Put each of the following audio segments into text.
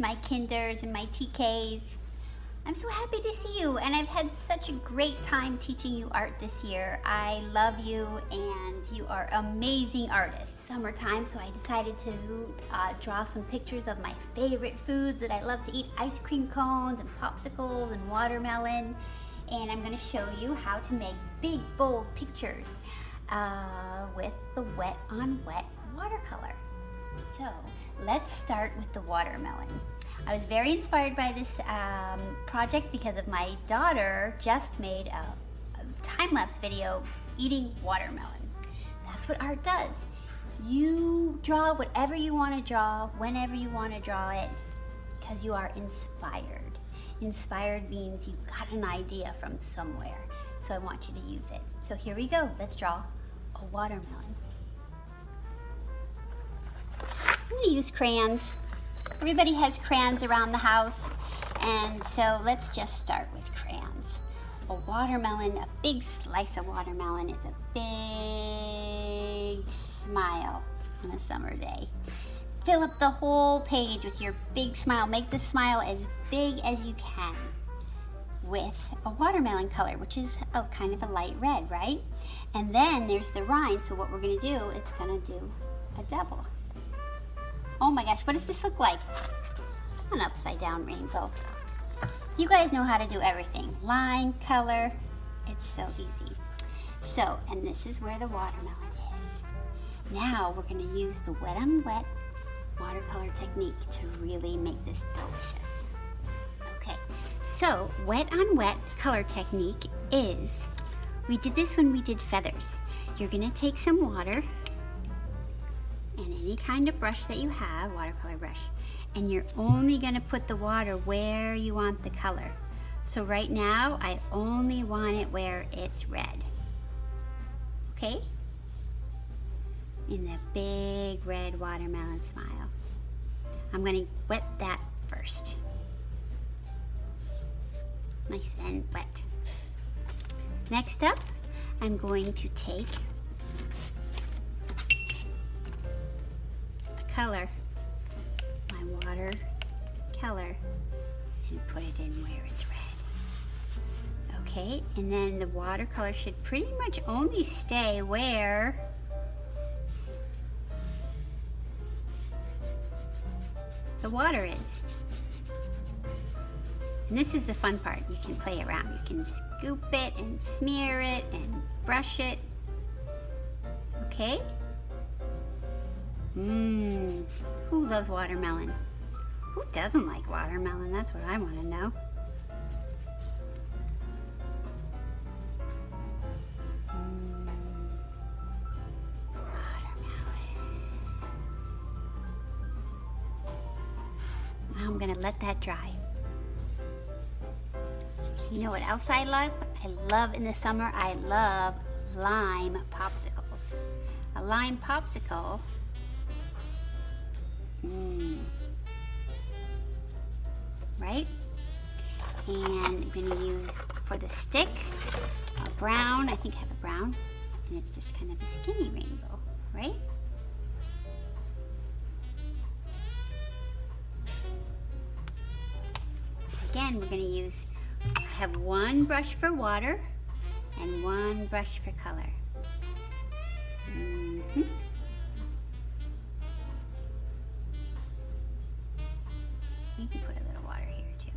my kinders and my TKs. I'm so happy to see you, and I've had such a great time teaching you art this year. I love you, and you are amazing artists. Summertime, so I decided to draw some pictures of my favorite foods that I love to eat, ice cream cones and popsicles and watermelon. And I'm going to show you how to make big, bold pictures with the wet on wet watercolor. So let's start with the watermelon. I was very inspired by this project because of my daughter just made a time-lapse video eating watermelon. That's what art does. You draw whatever you want to draw, whenever you want to draw it, because you are inspired. Inspired means you got an idea from somewhere, so I want you to use it. So here we go. Let's draw a watermelon. I'm going to use crayons. Everybody has crayons around the house, and so let's just start with crayons. A watermelon, a big slice of watermelon is a big smile on a summer day. Fill up the whole page with your big smile. Make the smile as big as you can with a watermelon color, which is a kind of a light red, right? And then there's the rind, so what we're gonna do, it's gonna do a double. Oh my gosh, what does this look like? An upside down rainbow. You guys know how to do everything. Line, color, it's so easy. So, and this is where the watermelon is. Now we're gonna use the wet on wet watercolor technique to really make this delicious. Okay, so wet on wet color technique is, we did this when we did feathers. You're gonna take some water, and any kind of brush that you have, watercolor brush, and you're only going to put the water where you want the color. So right now, I only want it where it's red. Okay? In the big red watermelon smile. I'm going to wet that first. Nice and wet. Next up, I'm going to take color, my watercolor, and put it in where it's red. Okay, and then the watercolor should pretty much only stay where the water is. And this is the fun part. You can play around. You can scoop it and smear it and brush it. Okay? Who loves watermelon? Who doesn't like watermelon? That's what I want to know. Watermelon. Now I'm going to let that dry. You know what else I love? I love in the summer, I love lime popsicles. A lime popsicle right? And I'm going to use, for the stick, a brown. I think I have a brown. And it's just kind of a skinny rainbow, right? Again, we're going to use, I have one brush for water and one brush for color. You can put a little water here too.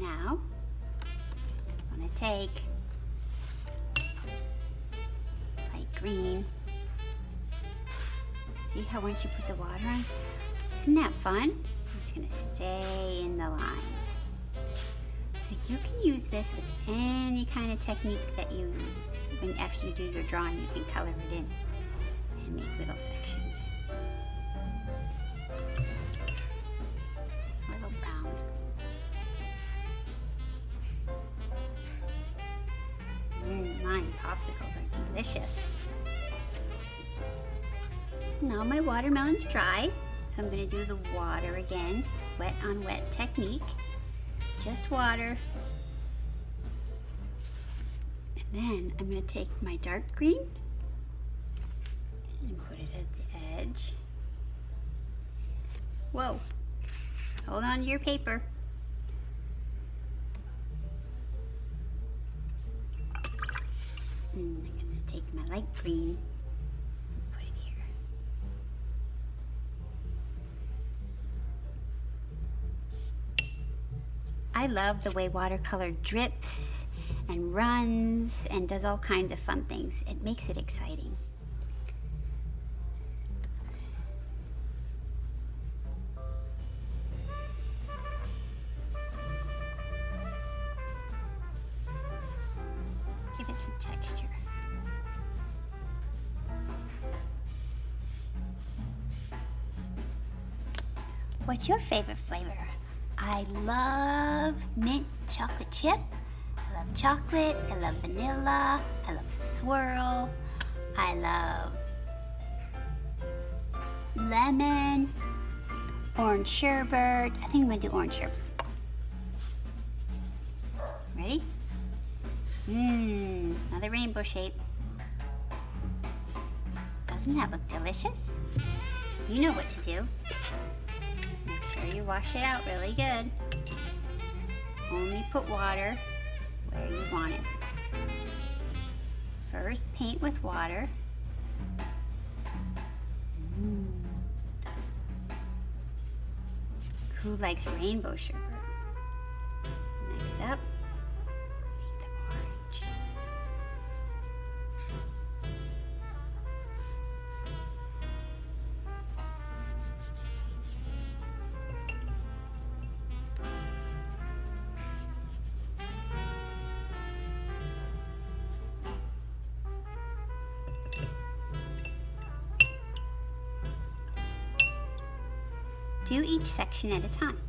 Now, I'm going to take light green. See how once you put the water on, isn't that fun? It's going to stay in the lines. So you can use this with any kind of technique that you use. When after you do your drawing, you can color it in and make little sections. Mine popsicles are delicious. Now my watermelon's dry, so I'm going to do the water again, wet on wet technique. Just water. And then I'm going to take my dark green and put it at the edge. Whoa, Hold on to your paper. I'm gonna take my light green and put it here. I love the way watercolor drips and runs and does all kinds of fun things. It makes it exciting. Give it some texture. What's your favorite flavor? I love mint chocolate chip. I love chocolate. I love vanilla. I love swirl. I love lemon, orange sherbet. I think I'm gonna do orange sherbet. Ready? Another rainbow shape. Doesn't that look delicious? You know what to do. Make sure you wash it out really good. Only put water where you want it. First, paint with water. Who likes rainbow sherbet? Next up, paint the orange. Do each section at a time.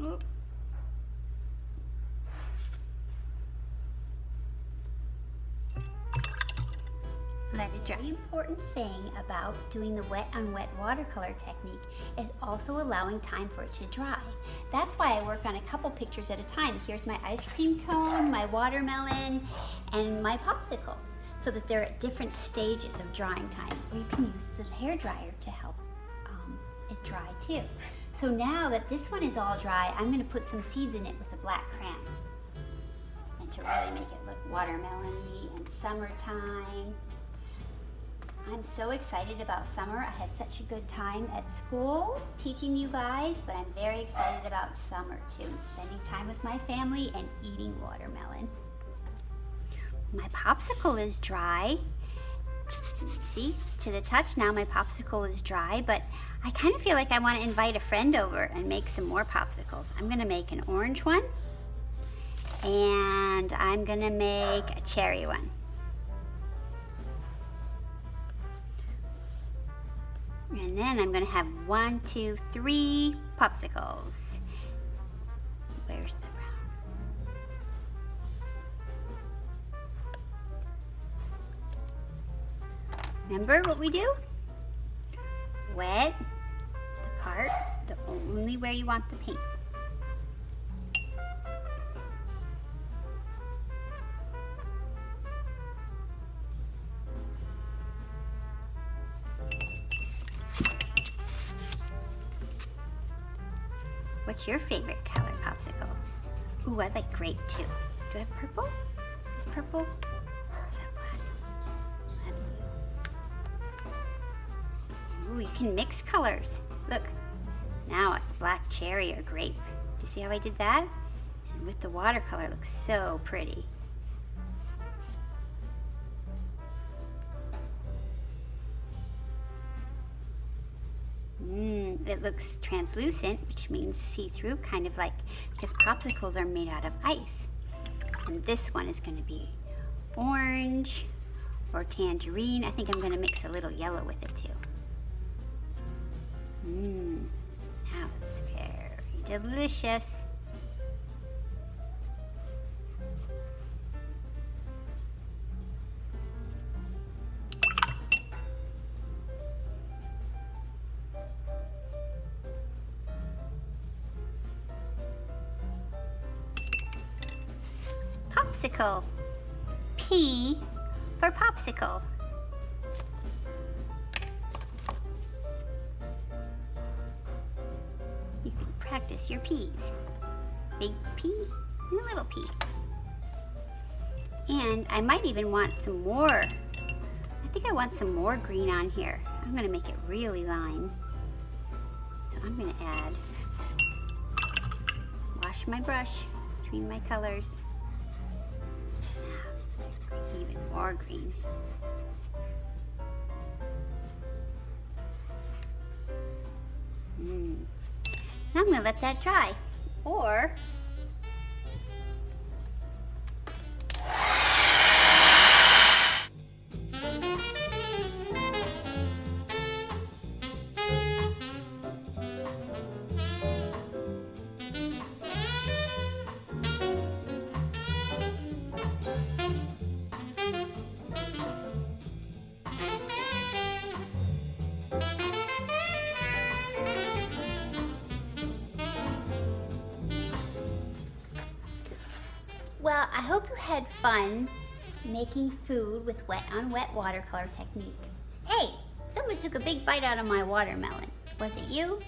Oop. Let it dry. The important thing about doing the wet on wet watercolor technique is also allowing time for it to dry. That's why I work on a couple pictures at a time. Here's my ice cream cone, my watermelon, and my popsicle, so that they're at different stages of drying time. Or you can use the hair dryer to help it dry too. So now that this one is all dry, I'm going to put some seeds in it with a black crayon, and to really make it look watermelon-y and summertime. I'm so excited about summer. I had such a good time at school teaching you guys, but I'm very excited about summer too, and spending time with my family and eating watermelon. My popsicle is dry. See, to the touch now my popsicle is dry, but I kind of feel like I want to invite a friend over and make some more popsicles. I'm going to make an orange one, and I'm going to make a cherry one. And then I'm going to have 1, 2, 3 popsicles. Where's the brown? Remember what we do? Wet the part, only where you want the paint. What's your favorite color popsicle? Ooh, I like grape too. Do I have purple? Is purple? Or is that black? That's blue. Ooh, you can mix colors. Look, now it's black cherry or grape. Do you see how I did that? And with the watercolor, it looks so pretty. It looks translucent, which means see-through, kind of like, because popsicles are made out of ice. And this one is going to be orange or tangerine. I think I'm going to mix a little yellow with it too. Now it's very delicious. popsicle. P for popsicle. You can practice your P's. Big P and a little P. And I might even want some more. I think I want some more green on here. I'm gonna make it really lime. So I'm gonna add, wash my brush between my colors. Even more green. Now I'm gonna let that dry. Or well, I hope you had fun making food with wet on wet watercolor technique. Hey, someone took a big bite out of my watermelon. Was it you?